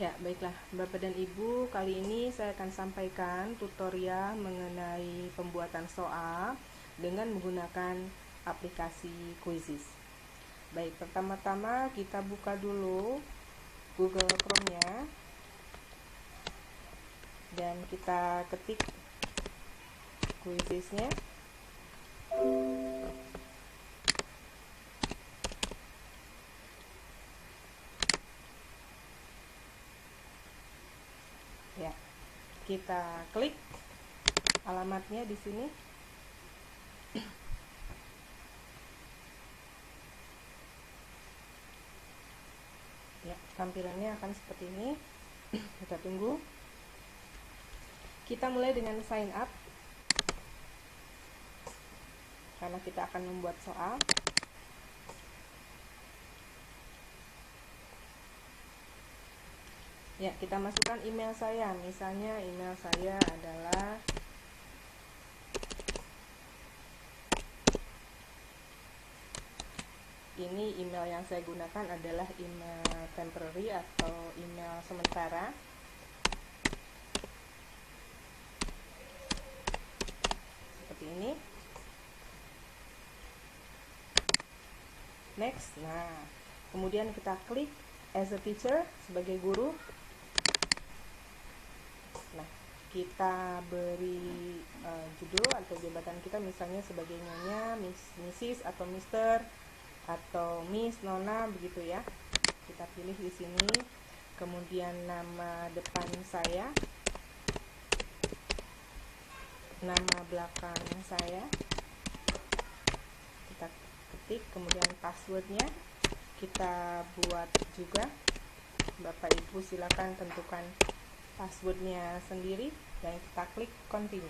Ya, baiklah Bapak dan Ibu, kali ini saya akan sampaikan tutorial mengenai pembuatan soal dengan menggunakan aplikasi Quizizz. Baik, pertama-tama kita buka dulu Google Chrome-nya dan kita ketik Quizizz-nya. Ya, kita klik alamatnya di sini. Ya, tampilannya akan seperti ini. Kita tunggu. Kita mulai dengan sign up, karena kita akan membuat soal. Ya, kita masukkan email saya. Misalnya email saya adalah ini, email yang saya gunakan adalah email temporary atau email sementara. Seperti ini. Next. Nah, kemudian kita klik as a teacher, sebagai guru. Nah, kita beri judul atau jabatan kita, misalnya sebagai nyonya, Mrs. atau Mister atau Miss, Nona, begitu ya. Kita pilih di sini. Kemudian nama depan saya, nama belakang saya, kita ketik. Kemudian passwordnya kita buat juga. Bapak Ibu silakan tentukan passwordnya sendiri dan kita klik continue.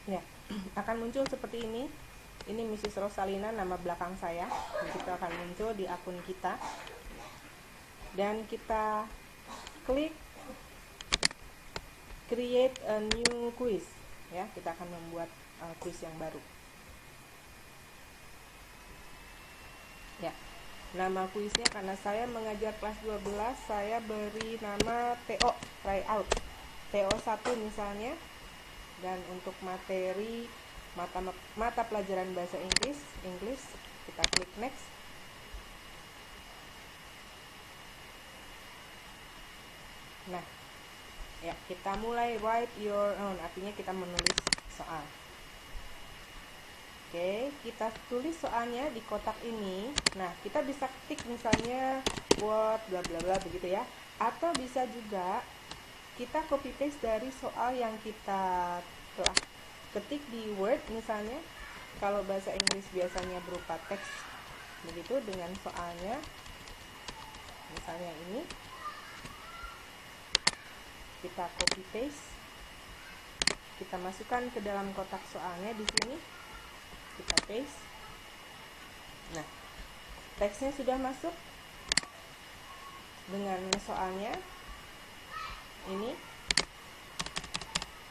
Ya, akan muncul seperti ini. Ini Mrs. Rosalina, nama belakang saya. Itu akan muncul di akun kita. Dan kita klik create a new quiz. Ya, kita akan membuat quiz yang baru. Ya, nama kuisnya karena saya mengajar kelas 12, saya beri nama TO, tryout, TO1 misalnya. Dan untuk materi mata pelajaran bahasa Inggris, kita klik next. Nah, ya, kita mulai write your own, artinya kita menulis soal. Oke, kita tulis soalnya di kotak ini. Nah, kita bisa ketik misalnya word bla bla bla begitu ya. Atau bisa juga kita copy paste dari soal yang kita telah ketik di Word misalnya. Kalau bahasa Inggris biasanya berupa teks begitu dengan soalnya. Misalnya ini. Kita copy paste. Kita masukkan ke dalam kotak soalnya di sini. Kita paste. Nah, teksnya sudah masuk dengan soalnya ini.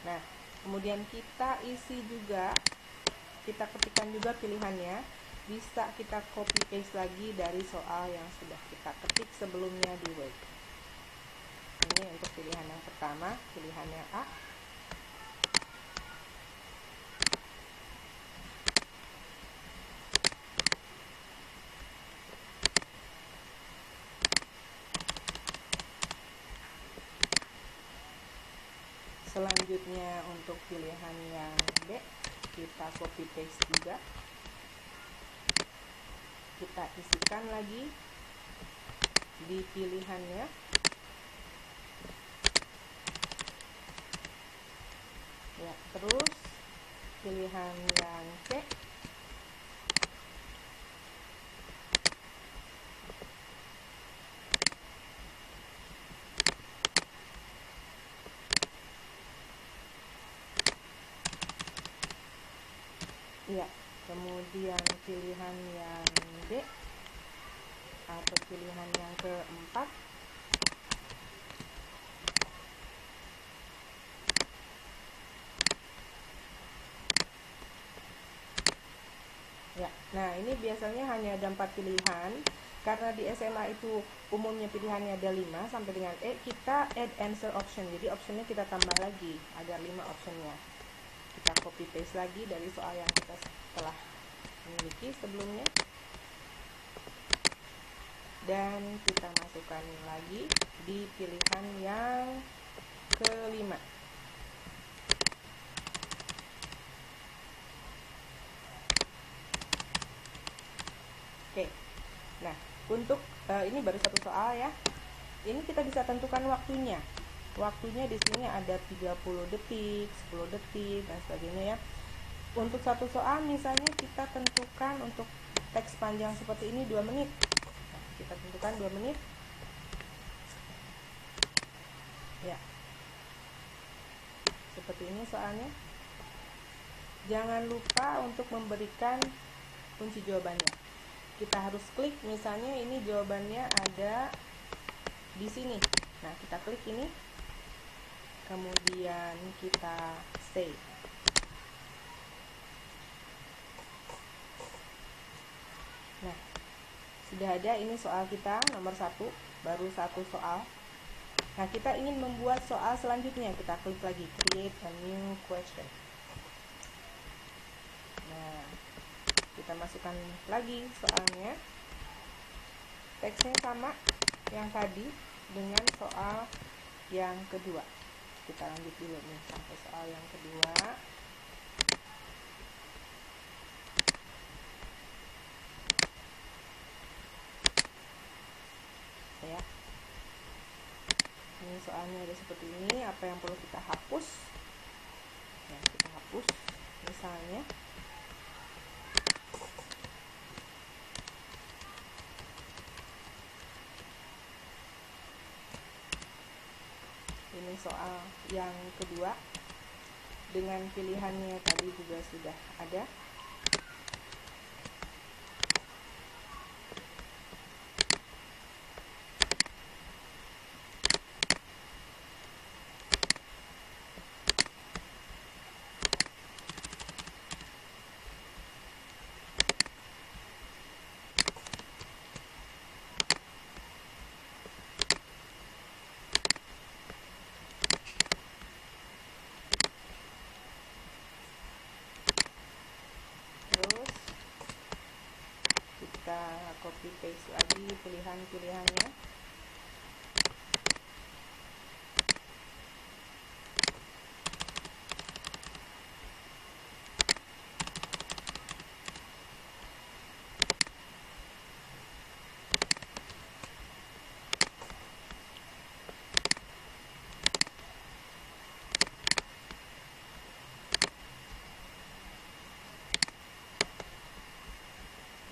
Nah, kemudian kita isi juga, kita ketikkan juga pilihannya. Bisa kita copy paste lagi dari soal yang sudah kita ketik sebelumnya di Word. Ini untuk pilihan yang pertama, pilihannya A. Selanjutnya untuk pilihan yang B, kita copy paste juga. Kita isikan lagi di pilihannya. Ya, terus pilihan yang C. Ya, kemudian pilihan yang D atau pilihan yang keempat. Nah, ini biasanya hanya ada 4 pilihan. Karena di SMA itu umumnya pilihannya ada 5 sampai dengan E, kita add answer option. Jadi optionnya kita tambah lagi, ada 5 optionnya. Kita copy paste lagi dari soal yang kita telah miliki sebelumnya. Dan kita masukkan lagi di pilihan yang kelima. Oke. Nah, untuk ini baru satu soal ya. Ini kita bisa tentukan waktunya. Waktunya di sini ada 30 detik, 10 detik dan sebagainya ya. Untuk satu soal misalnya kita tentukan untuk teks panjang seperti ini 2 menit. Nah, kita tentukan 2 menit. Ya. Seperti ini soalnya. Jangan lupa untuk memberikan kunci jawabannya. Kita harus klik, misalnya ini jawabannya ada di sini. Nah, kita klik ini, kemudian kita save. Nah, sudah ada ini soal kita nomor 1, baru satu soal. Nah, kita ingin membuat soal selanjutnya, kita klik lagi create a new question. Nah, kita masukkan lagi soalnya, teksnya sama yang tadi dengan soal yang kedua. Kita lanjut dulu nih sampai soal yang kedua. Ya, ini soalnya ada seperti ini. Apa yang perlu kita hapus? Nah, kita hapus misalnya. Ini soal yang kedua dengan pilihannya tadi juga sudah ada. Kita copy paste lagi pilihan-pilihannya.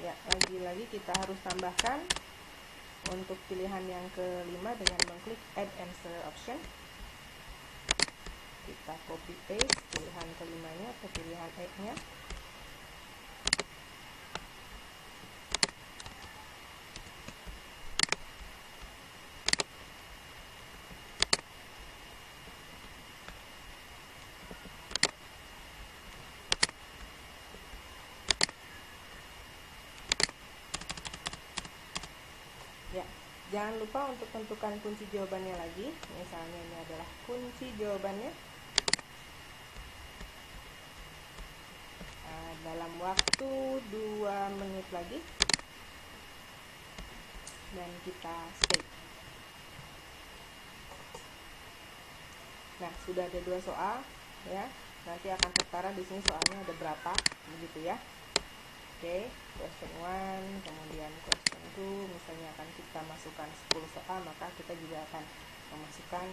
Ya, lagi-lagi kita harus tambahkan untuk pilihan yang kelima dengan mengklik add answer option. Kita copy paste pilihan kelimanya atau pilihan E-nya. Ya, jangan lupa untuk tentukan kunci jawabannya lagi. Misalnya ini adalah kunci jawabannya. Dalam waktu 2 menit lagi. Dan kita save. Nah, sudah ada 2 soal ya. Nanti akan tertara di sini soalnya ada berapa, begitu ya. Oke, question 1, kemudian question 2, misalnya akan kita masukkan 10 soal, maka kita juga akan memasukkan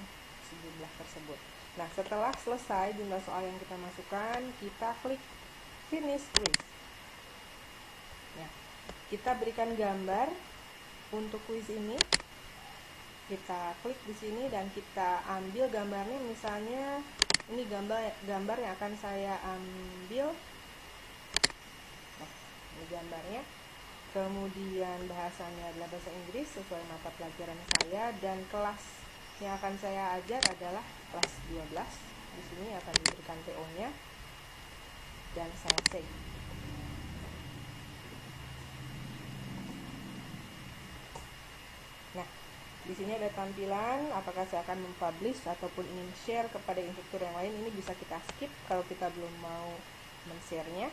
sejumlah tersebut. Nah, setelah selesai jumlah soal yang kita masukkan, kita klik finish quiz. Nah, kita berikan gambar untuk quiz ini. Kita klik di sini dan kita ambil gambarnya, misalnya ini gambar yang akan saya ambil. Ini gambarnya, kemudian bahasanya adalah bahasa Inggris sesuai mata pelajaran saya, dan kelas yang akan saya ajar adalah kelas 12. Di sini akan diberikan TO-nya dan saya save. Nah, di sini ada tampilan apakah saya akan mempublish ataupun ingin share kepada instruktur yang lain. Ini bisa kita skip kalau kita belum mau men-share-nya.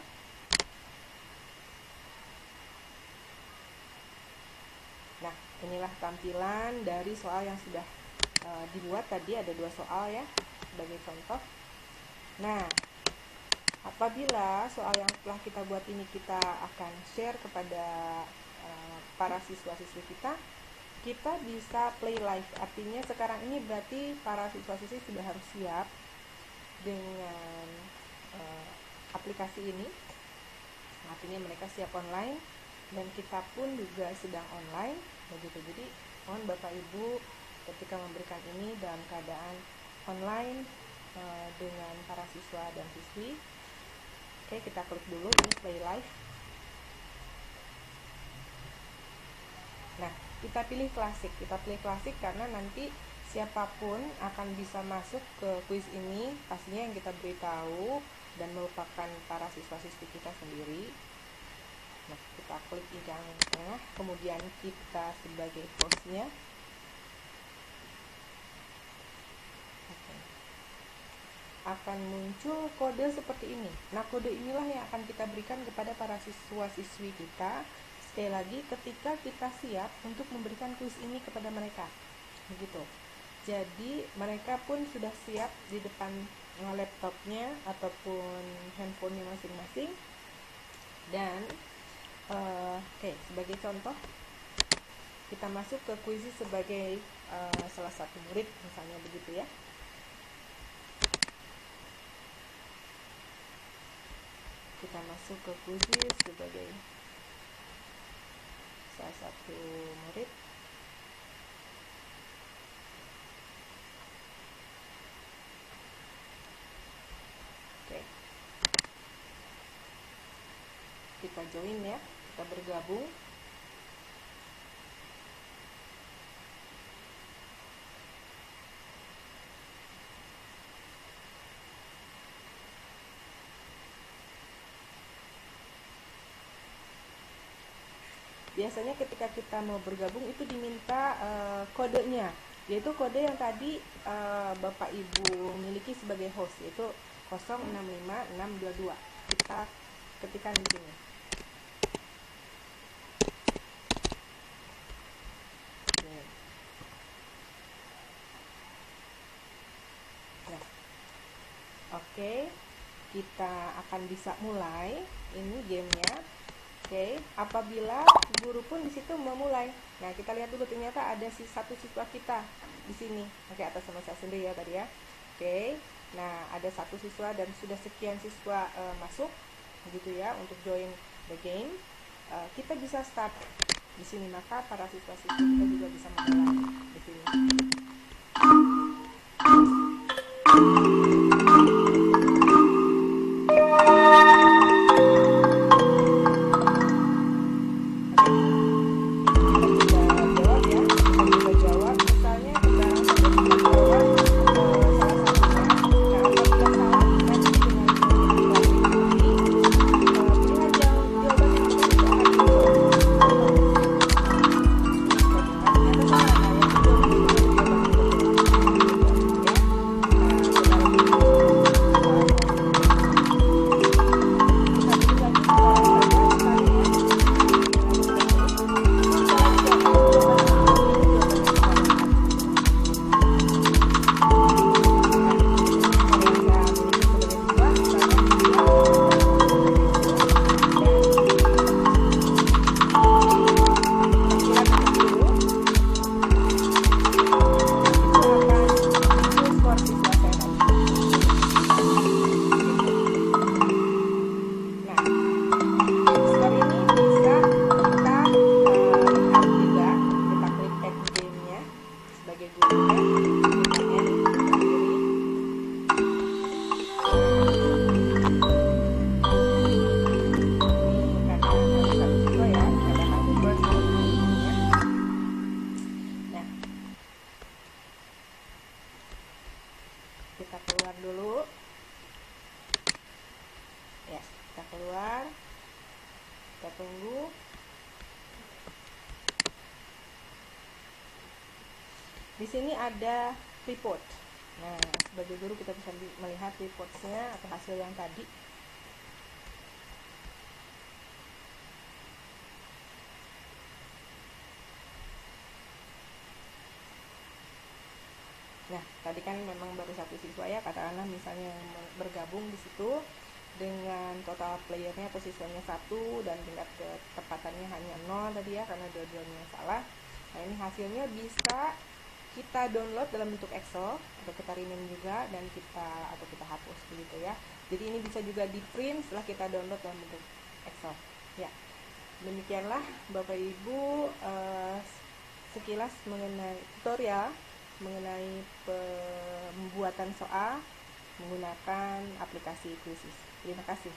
Nah, inilah tampilan dari soal yang sudah dibuat tadi. Ada 2 soal ya sebagai contoh. Nah, apabila soal yang telah kita buat ini kita akan share kepada para siswa-siswi kita bisa play live. Artinya sekarang ini berarti para siswa-siswi sudah harus siap dengan aplikasi ini. Artinya mereka siap online dan kita pun juga sedang online begitu. Jadi mohon Bapak Ibu ketika memberikan ini dalam keadaan online dengan para siswa dan siswi. Oke, kita klik dulu ini play live. Nah, kita pilih klasik. Kita pilih klasik karena nanti siapapun akan bisa masuk ke kuis ini, pastinya yang kita beritahu dan merupakan para siswa-siswi kita sendiri. Nah, kita klik yang tengah, kemudian kita sebagai hostnya. Akan muncul kode seperti ini. Nah, kode inilah yang akan kita berikan kepada para siswa-siswi kita. Sekali lagi, ketika kita siap untuk memberikan kuis ini kepada mereka, begitu. Jadi mereka pun sudah siap di depan laptopnya ataupun handphonenya masing-masing. Dan oke, sebagai contoh, kita masuk ke kuis sebagai salah satu murid, misalnya begitu ya. Kita masuk ke kuis sebagai salah satu murid. Oke. Kita join ya, kita bergabung. Biasanya ketika kita mau bergabung itu diminta kodenya, yaitu kode yang tadi Bapak Ibu miliki sebagai host, yaitu 065622. Kita ketikkan di sini. Nah, oke, kita akan bisa mulai ini gamenya. Oke, apabila guru pun di situ memulai. Nah, kita lihat dulu ternyata ada satu siswa kita di sini. Oke, atas nama saya sendiri ya tadi ya. Oke, nah ada satu siswa dan sudah sekian siswa masuk, begitu ya, untuk join the game. Kita bisa start di sini, maka para siswa-siswi kita juga bisa memulai di sini. Kita keluar dulu ya, kita keluar, kita tunggu. Di sini ada report. Nah, sebagai guru kita bisa melihat reportnya atau hasil yang tadi. Nah, tadi kan memang baru satu siswa ya, katakanlah misalnya yang bergabung di situ dengan total playernya atau siswanya 1 dan tingkat ketepatannya hanya 0 tadi ya, karena dua-duanya salah. Nah, ini hasilnya bisa kita download dalam bentuk Excel atau kita rename juga dan kita hapus begitu ya. Jadi ini bisa juga di print setelah kita download dalam bentuk Excel. Ya, demikianlah Bapak Ibu sekilas mengenai tutorial mengenai pembuatan soal menggunakan aplikasi Quizizz. Terima kasih.